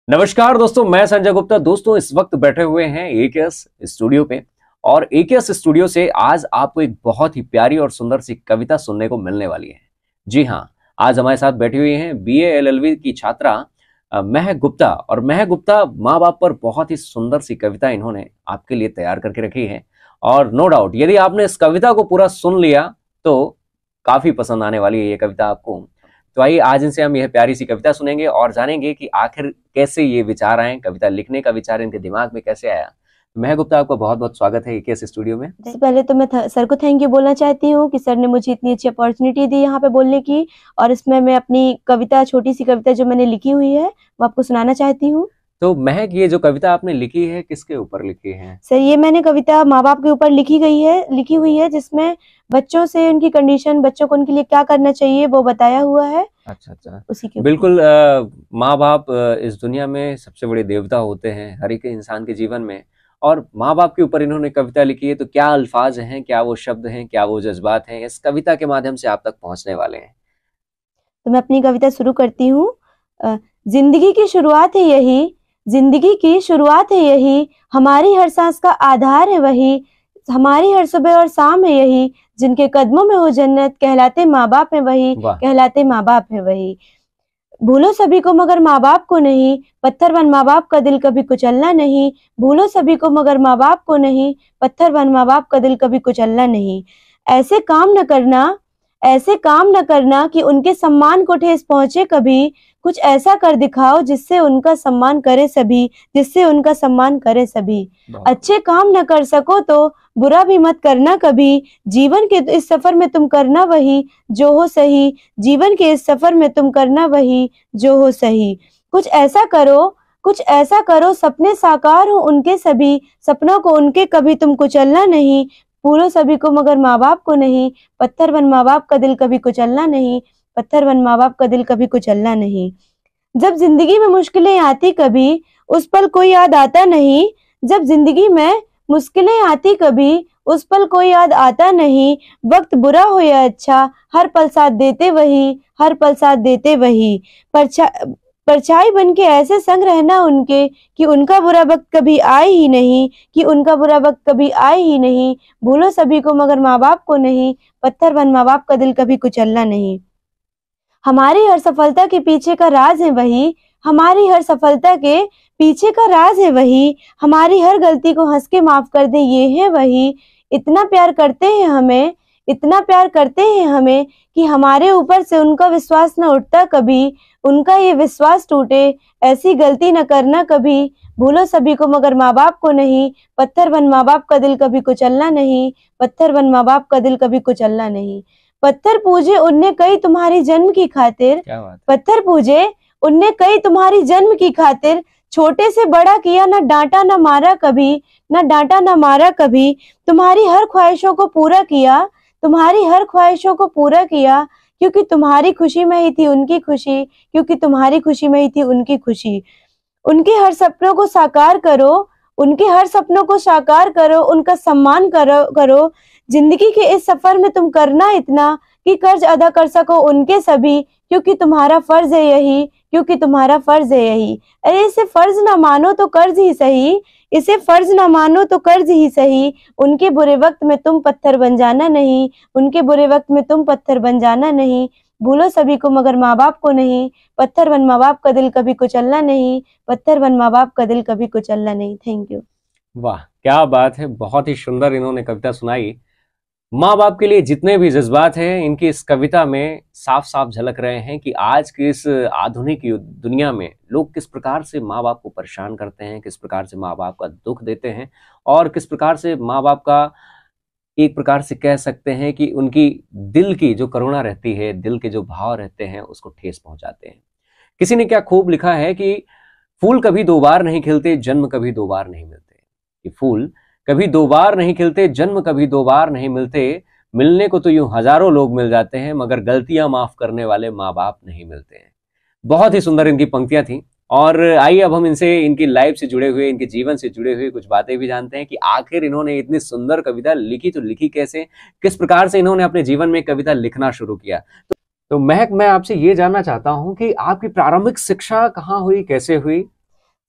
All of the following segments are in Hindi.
नमस्कार दोस्तों, मैं संजय गुप्ता। दोस्तों इस वक्त बैठे हुए हैं एकेएस स्टूडियो पे और एकेएस स्टूडियो से आज आपको एक बहुत ही प्यारी और सुंदर सी कविता सुनने को मिलने वाली है। जी हाँ, आज हमारे साथ बैठी हुई हैं बीए एलएलबी की छात्रा महक गुप्ता। और महक गुप्ता माँ बाप पर बहुत ही सुंदर सी कविता इन्होंने आपके लिए तैयार करके रखी है। और नो डाउट यदि आपने इस कविता को पूरा सुन लिया तो काफी पसंद आने वाली है ये कविता आपको। तो आइए आज इनसे हम यह प्यारी सी कविता सुनेंगे और जानेंगे कि आखिर कैसे ये विचार आए, कविता लिखने का विचार इनके दिमाग में कैसे आया। महक गुप्ता, आपका बहुत बहुत स्वागत है एकेएस स्टूडियो में। सबसे पहले तो मैं सर को थैंक यू बोलना चाहती हूँ कि सर ने मुझे इतनी अच्छी अपॉर्चुनिटी दी यहाँ पे बोलने की, और इसमें मैं अपनी कविता, छोटी सी कविता जो मैंने लिखी हुई है वो आपको सुनाना चाहती हूँ। तो महक, ये जो कविता आपने लिखी है किसके ऊपर लिखी है? सर, ये मैंने कविता माँ बाप के ऊपर लिखी हुई है, जिसमें बच्चों से उनकी कंडीशन, बच्चों को उनके लिए क्या करना चाहिए वो बताया हुआ है। अच्छा, उसी के बिल्कुल। माँ बाप इस दुनिया में सबसे बड़े देवता होते हैं हर एक इंसान के जीवन में, और माँ बाप के ऊपर इन्होंने कविता लिखी है। तो क्या अल्फाज हैं, क्या वो शब्द हैं, क्या वो जज्बात हैं इस कविता के माध्यम से आप तक पहुंचने वाले हैं? तो मैं अपनी कविता शुरू करती हूँ। जिंदगी की शुरुआत है यही, जिंदगी की शुरुआत है यही, हमारी हर सांस का आधार है वही, हमारी हर सुबह और शाम है यही, जिनके कदमों में हो जन्नत, कहलाते माँ बाप है वही, कहलाते माँ बाप है वही। भूलो सभी को मगर माँ बाप को नहीं, पत्थर बन माँ बाप का दिल कभी कुचलना नहीं। भूलो सभी को मगर माँ बाप को नहीं, पत्थर बन माँ बाप का दिल कभी कुचलना नहीं। ऐसे काम न करना कि उनके सम्मान को ठेस पहुंचे कभी। कुछ ऐसा कर दिखाओ जिससे उनका सम्मान करे सभी, जिससे उनका सम्मान करे सभी। अच्छे काम न कर सको तो बुरा भी मत करना कभी। जीवन के इस सफर में तुम करना वही जो हो सही, जीवन के इस सफर में तुम करना वही जो हो सही। कुछ ऐसा करो सपने साकार हो उनके सभी, सपनों को उनके कभी तुम कुचलना नहीं। भूलो सभी को मगर माँ बाप को नहीं, पत्थर बन माँ बाप का दिल कभी कुचलना नहीं, पत्थर बन माँ बाप का दिल कभी कुचलना नहीं। जब जिंदगी में मुश्किलें आती कभी, उस पल कोई याद आता नहीं। जब जिंदगी में मुश्किलें आती कभी, उस पल कोई याद आता नहीं। वक्त बुरा हो या अच्छा, हर पल साथ देते वही, हर पल साथ देते वही। परछाई बन के ऐसे संग रहना उनके कि उनका बुरा वक्त कभी आए ही नहीं, कि उनका बुरा वक्त कभी आए ही नहीं। भूलो सभी को मगर माँ बाप को नहीं, पत्थर बन माँ बाप का दिल कभी कुचलना नहीं। हमारी हर सफलता के पीछे का राज है वही, हमारी हर सफलता के पीछे का राज है वही, हमारी हर गलती को हंस के माफ कर दे ये है वही। इतना प्यार करते हैं हमें कि हमारे ऊपर से उनका विश्वास न उठता कभी, उनका ये विश्वास टूटे ऐसी गलती न करना कभी। भूलो सभी को मगर माँ बाप को नहीं, पत्थर बन माँ बाप का दिल कभी कुचलना नहीं, पत्थर बन माँ बाप का दिल कभी कुचलना नहीं। पत्थर पूजे उनने कई तुम्हारी जन्म की खातिर, पत्थर पूजे उनने कई तुम्हारी जन्म की खातिर। छोटे से बड़ा किया, न डांटा न मारा कभी, न डांटा न मारा कभी। तुम्हारी हर ख्वाहिशों को पूरा किया, तुम्हारी हर ख्वाहिशों को पूरा किया, क्योंकि तुम्हारी खुशी में ही थी उनकी खुशी, क्योंकि तुम्हारी खुशी में ही थी उनकी खुशी। उनके हर सपनों को साकार करो, उनके हर सपनों को साकार करो, उनका सम्मान करो। जिंदगी के इस सफर में तुम करना इतना कि कर्ज अदा कर सको उनके सभी, क्योंकि तुम्हारा फर्ज है यही, क्योंकि तुम्हारा फर्ज है यही। अरे इसे फर्ज ना मानो तो कर्ज ही सही, इसे फर्ज ना मानो तो कर्ज ही सही। उनके बुरे वक्त में तुम पत्थर बन जाना नहीं, उनके बुरे वक्त में तुम पत्थर बन जाना नहीं। भूलो सभी को मगर माँ बाप को नहीं, पत्थर बन माँ बाप का दिल कभी कुचलना नहीं, पत्थर बन माँ बाप का दिल कभी कुचलना नहीं। Thank you. वाह, क्या बात है, बहुत ही सुंदर इन्होंने कविता सुनाई। माँ बाप के लिए जितने भी जज्बात हैं इनकी इस कविता में साफ साफ झलक रहे हैं कि आज की इस आधुनिक दुनिया में लोग किस प्रकार से माँ बाप को परेशान करते हैं, किस प्रकार से माँ बाप का दुख देते हैं, और किस प्रकार से माँ बाप का एक प्रकार से कह सकते हैं कि उनकी दिल की जो करुणा रहती है, दिल के जो भाव रहते हैं उसको ठेस पहुंचाते हैं। किसी ने क्या खूब लिखा है कि फूल कभी दो बार नहीं खिलते, जन्म कभी दो बार नहीं मिलते। कि फूल कभी दो बार नहीं खिलते, जन्म कभी दो बार नहीं मिलते। मिलने को तो यूं हजारों लोग मिल जाते हैं, मगर गलतियां माफ करने वाले माँ बाप नहीं मिलते हैं। बहुत ही सुंदर इनकी पंक्तियां थी। और आइए अब हम इनसे, इनकी लाइफ से जुड़े हुए, इनके जीवन से जुड़े हुए कुछ बातें भी जानते हैं कि आखिर इन्होंने इतनी सुंदर कविता लिखी तो लिखी कैसे, किस प्रकार से इन्होंने अपने जीवन में कविता लिखना शुरू किया। तो महक, मैं आपसे ये जानना चाहता हूं कि आपकी प्रारंभिक शिक्षा कहाँ हुई, कैसे हुई?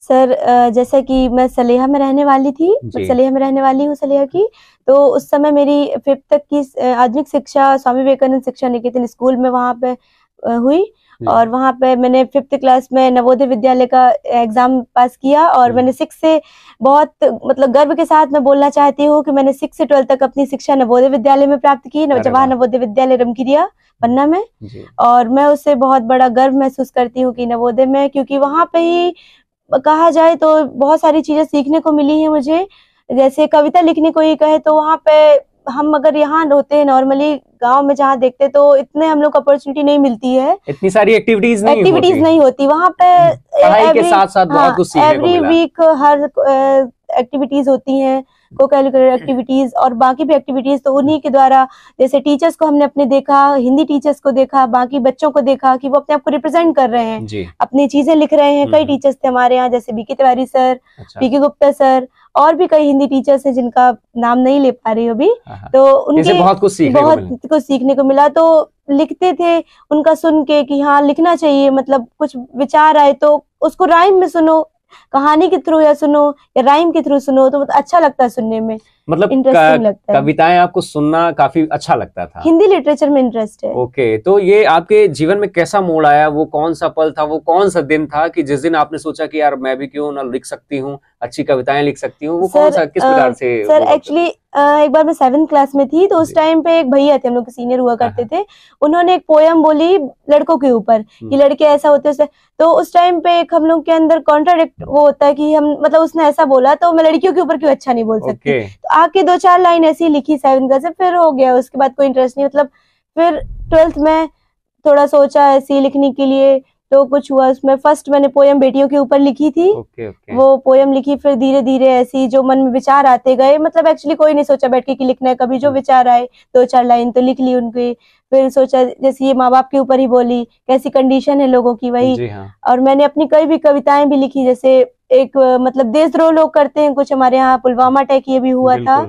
सर जैसा कि मैं सलेहा में रहने वाली थी, जी। सलेहा में रहने वाली हूँ सलेहा की। तो उस समय मेरी 5th तक की आधुनिक शिक्षा स्वामी विवेकानंद शिक्षा निकेतन स्कूल में वहाँ पे हुई। जी। और वहाँ पे मैंने 5th क्लास में नवोदय विद्यालय का एग्जाम पास किया। और मैंने 6 से बहुत मतलब गर्व के साथ मैं बोलना चाहती हूँ कि मैंने 6 से 12 तक अपनी शिक्षा नवोदय विद्यालय में प्राप्त की, अरे जवाहर वाह! नवोदय विद्यालय रमकिरिया पन्ना में। जी। और मैं उससे बहुत बड़ा गर्व महसूस करती हूँ कि नवोदय में, क्योंकि वहाँ पे ही कहा जाए तो बहुत सारी चीजें सीखने को मिली है मुझे। जैसे कविता लिखने को ही कहे तो वहाँ पे हम अगर यहाँ होते हैं नॉर्मली गांव में जहाँ देखते तो इतने हम लोग को अपॉर्चुनिटी नहीं मिलती है, इतनी सारी एक्टिविटीज नहीं होती वहाँ पे। पढ़ाई के साथ साथ बहुत कुछ सीखने को एवरी मिला। वीक हर एक्टिविटीज होती हैं, को करिकुलर एक्टिविटीज और बाकी भी एक्टिविटीज। तो उन्हीं के द्वारा जैसे टीचर्स को हमने अपने देखा, हिंदी टीचर्स को देखा, बाकी बच्चों को देखा कि वो अपने आप को रिप्रेजेंट कर रहे हैं, जी। अपनी चीजें लिख रहे हैं। कई टीचर्स थे हमारे यहाँ, जैसे बीके तिवारी सर, अच्छा। पीके गुप्ता सर, और भी कई हिंदी टीचर्स हैं जिनका नाम नहीं ले पा रही हूँ अभी। तो उनके बहुत कुछ सीखने को मिला। तो लिखते थे उनका सुन के कि हाँ लिखना चाहिए, मतलब कुछ विचार आए तो उसको राइम में सुनो, कहानी के थ्रू या सुनो या राइम के थ्रू सुनो, तो अच्छा लगता है सुनने में, मतलब इंटरेस्टिंग लगता है। कविताएं आपको सुनना काफी अच्छा लगता था। हिंदी लिटरेचर में इंटरेस्ट है। ओके, तो ये आपके जीवन में कैसा मोड़ आया? वो कौन सा पल था, वो कौन सा दिन था कि जिस दिन आपने सोचा कि यार मैं भी क्यों ना लिख सकती हूँ, अच्छी कविताएं लिख सकती हूँ? वो कौन सा, किस प्रकार से? सर एक्चुअली एक बार मैं 7th क्लास में थी, तो उस टाइम पे एक भैया थे, हम लोग के सीनियर हुआ करते थे। उन्होंने एक पोयम बोली लड़कों के ऊपर कि लड़के ऐसा होते हैं। तो उस टाइम पे एक हम लोग के अंदर कॉन्ट्राडिक्ट वो होता है कि हम मतलब उसने ऐसा बोला तो मैं लड़कियों के ऊपर क्यों अच्छा नहीं बोल सकती। तो आके 2-4 लाइन ऐसी लिखी 7th क्लास से, फिर हो गया। उसके बाद कोई इंटरेस्ट नहीं, मतलब फिर 12th में थोड़ा सोचा ऐसी लिखने के लिए, तो कुछ हुआ उसमें। फर्स्ट मैंने पोयम बेटियों के ऊपर लिखी थी। वो पोयम लिखी, फिर धीरे धीरे ऐसी जो मन में विचार आते गए, मतलब एक्चुअली कोई नहीं सोचा बैठ के कि लिखना है, कभी जो विचार आए 2-4 लाइन तो लिख ली उनकी। फिर सोचा जैसे ये माँ बाप के ऊपर ही बोली, कैसी कंडीशन है लोगों की, वही। और मैंने अपनी कई भी कविताएं भी लिखी, जैसे एक मतलब देशद्रोह लोग करते हैं कुछ, हमारे यहाँ पुलवामा अटैक ये भी हुआ था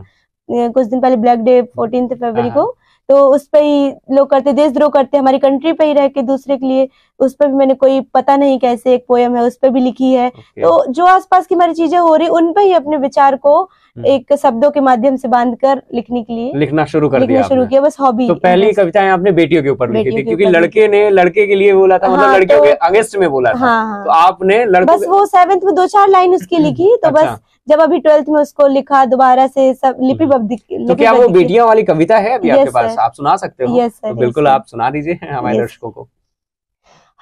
कुछ दिन पहले, ब्लैक डे 14 फरवरी को। तो उस पे ही लोग करते, देशद्रोह करते हमारी कंट्री पे ही रह के दूसरे के लिए। उस पे भी मैंने कोई पता नहीं कैसे एक पोयम है, उस पे भी लिखी है। तो जो आसपास की हमारी चीजें हो रही, उन पे ही अपने विचार को एक शब्दों के माध्यम से बांधकर लिखने के लिए लिखना शुरू किया, बस हॉबी। तो पहली कविताएं आपने बेटियों के ऊपर लिखी थी, क्योंकि लड़के ने लड़के के लिए बोला था, मतलब लड़कियों के अगेंस्ट में बोला था। तो आपने बस वो 7th में 2-4 लाइन उसकी लिखी। तो बस जब अभी 12th में उसको लिखा दोबारा से सब लिपिबद्ध। तो क्या वो बेटियां वाली कविता है अभी आपके पास? आप सुना सकते हो? यस सर, तो बिल्कुल आप सुना दीजिए हमारे दर्शकों को।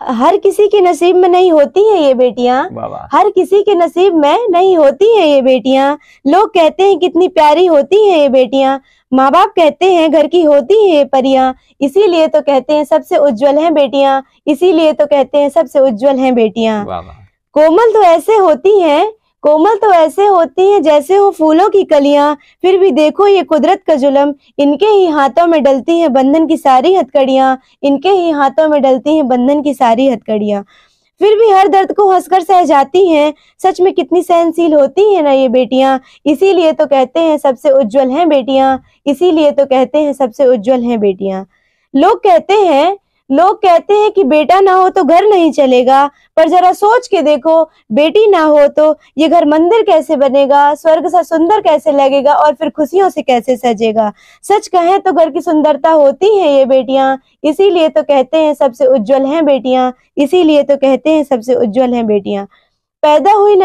हर किसी के नसीब में नहीं होती है ये बेटियां, हर किसी के नसीब में नहीं होती है ये बेटियां। लोग कहते हैं कितनी प्यारी होती है ये बेटियां, माँ बाप कहते हैं घर की होती है ये परियां, इसीलिए तो कहते हैं सबसे उज्जवल हैं बेटियां, इसीलिए तो कहते हैं सबसे उज्जवल हैं बेटियां। कोमल तो ऐसे होती हैं, कोमल तो ऐसे होती हैं जैसे हो फूलों की कलियां, फिर भी देखो ये कुदरत का जुल्म, इनके ही हाथों में डलती हैं बंधन की सारी हथकड़ियां, इनके ही हाथों में डलती हैं बंधन की सारी हथकड़ियां। फिर भी हर दर्द को हंसकर सह जाती हैं, सच में कितनी सहनशील होती हैं ना ये बेटियां, इसीलिए तो कहते हैं सबसे उज्जवल हैं बेटियां, इसीलिए तो कहते हैं सबसे उज्जवल हैं बेटियां। लोग कहते हैं कि बेटा ना हो तो घर नहीं चलेगा, पर जरा सोच के देखो बेटी ना हो तो ये घर मंदिर कैसे बनेगा, स्वर्ग सा सुंदर कैसे लगेगा और फिर खुशियों से कैसे सजेगा। सच कहें तो घर की सुंदरता होती है ये बेटियां, इसीलिए तो कहते हैं सबसे उज्जवल हैं बेटियां, इसीलिए तो कहते हैं सबसे उज्जवल हैं बेटियां। पैदा हुई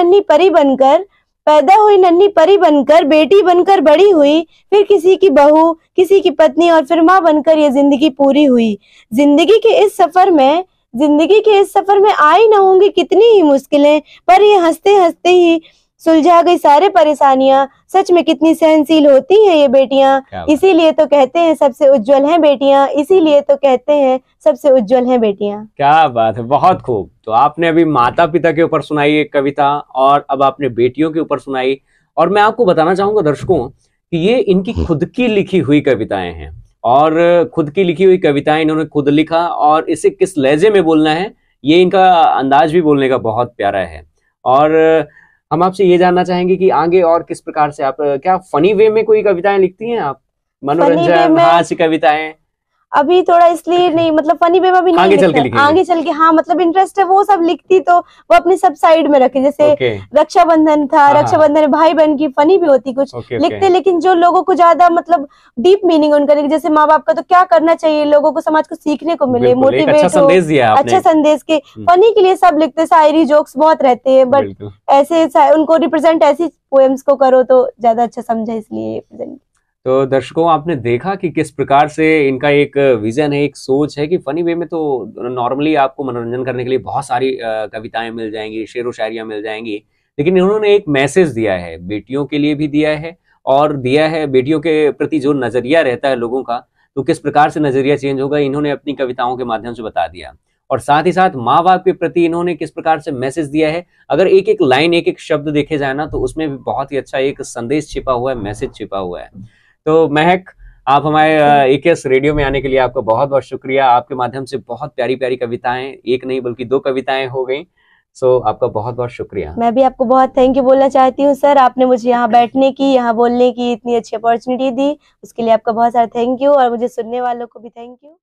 नन्ही परी बनकर बेटी बनकर बड़ी हुई, फिर किसी की बहू, किसी की पत्नी और फिर माँ बनकर ये जिंदगी पूरी हुई। जिंदगी के इस सफर में आई न होंगी कितनी ही मुश्किलें, पर ये हंसते हंसते ही सुलझा गई सारे परेशानियां। सच में कितनी सहनशील होती हैं ये बेटियां, इसीलिए तो कहते हैं सबसे उज्जवल हैं बेटियां, इसीलिए तो कहते हैं सबसे उज्जवल हैं बेटियां। क्या बात है, बहुत खूब। तो आपने अभी माता पिता के ऊपर सुनाई एक कविता, और अब आपने बेटियों के ऊपर सुनाई। और मैं आपको बताना चाहूंगा दर्शकों कि ये इनकी खुद की लिखी हुई कविताएं हैं, और खुद की लिखी हुई कविताएं इन्होंने खुद लिखा, और इसे किस लहजे में बोलना है, ये इनका अंदाज भी बोलने का बहुत प्यारा है। और हम आपसे ये जानना चाहेंगे कि आगे और किस प्रकार से आप, क्या फनी वे में कोई कविताएं लिखती हैं आप? मनोरंजन, हास्य कविताएं? अभी थोड़ा इसलिए नहीं, मतलब फनी वे में भी नहीं आगे चल के लिखना, लिखेंगे। आगे चल के हाँ, मतलब इंटरेस्ट है वो सब लिखती, तो वो अपनी सब साइड में रखे। जैसे ओके रक्षाबंधन था, हाँ, रक्षाबंधन में भाई बहन की फनी भी होती कुछ ओके लिखते, ओके लेकिन जो लोगों को ज्यादा मतलब डीप मीनिंग उनका, जैसे माँ बाप का तो क्या करना चाहिए, लोगों को समाज को सीखने को मिले, बिल्कुल, एक अच्छा मोटिवेट हो, संदेश दिया आपने। अच्छा संदेश के फनी के लिए सब लिखते, शायरी जोक्स बहुत रहते हैं, बट बिल्कुल। ऐसे उनको रिप्रेजेंट ऐसी पोएम्स को करो तो ज्यादा अच्छा समझे, इसलिए रिप्रेजेंट। तो दर्शकों आपने देखा कि किस प्रकार से इनका एक विजन है, एक सोच है कि फनी वे में तो नॉर्मली आपको मनोरंजन करने के लिए बहुत सारी कविताएं मिल जाएंगी, शेरो शायरियां मिल जाएंगी, लेकिन इन्होंने एक मैसेज दिया है, बेटियों के लिए भी दिया है, और दिया है बेटियों के प्रति जो नजरिया रहता है लोगों का, तो किस प्रकार से नजरिया चेंज होगा इन्होंने अपनी कविताओं के माध्यम से बता दिया। और साथ ही साथ माँ बाप के प्रति इन्होंने किस प्रकार से मैसेज दिया है, अगर एक एक लाइन एक एक शब्द देखे जाए ना, तो उसमें भी बहुत ही अच्छा एक संदेश छिपा हुआ है, मैसेज छिपा हुआ है। तो महक, आप हमारे AKS रेडियो में आने के लिए आपका बहुत बहुत शुक्रिया। आपके माध्यम से बहुत प्यारी प्यारी कविताएं, एक नहीं बल्कि 2 कविताएं हो गई। सो आपका बहुत बहुत शुक्रिया। मैं भी आपको बहुत थैंक यू बोलना चाहती हूँ सर, आपने मुझे यहाँ बैठने की, यहाँ बोलने की इतनी अच्छी अपॉर्चुनिटी दी, उसके लिए आपका बहुत सारा थैंक यू, और मुझे सुनने वालों को भी थैंक यू।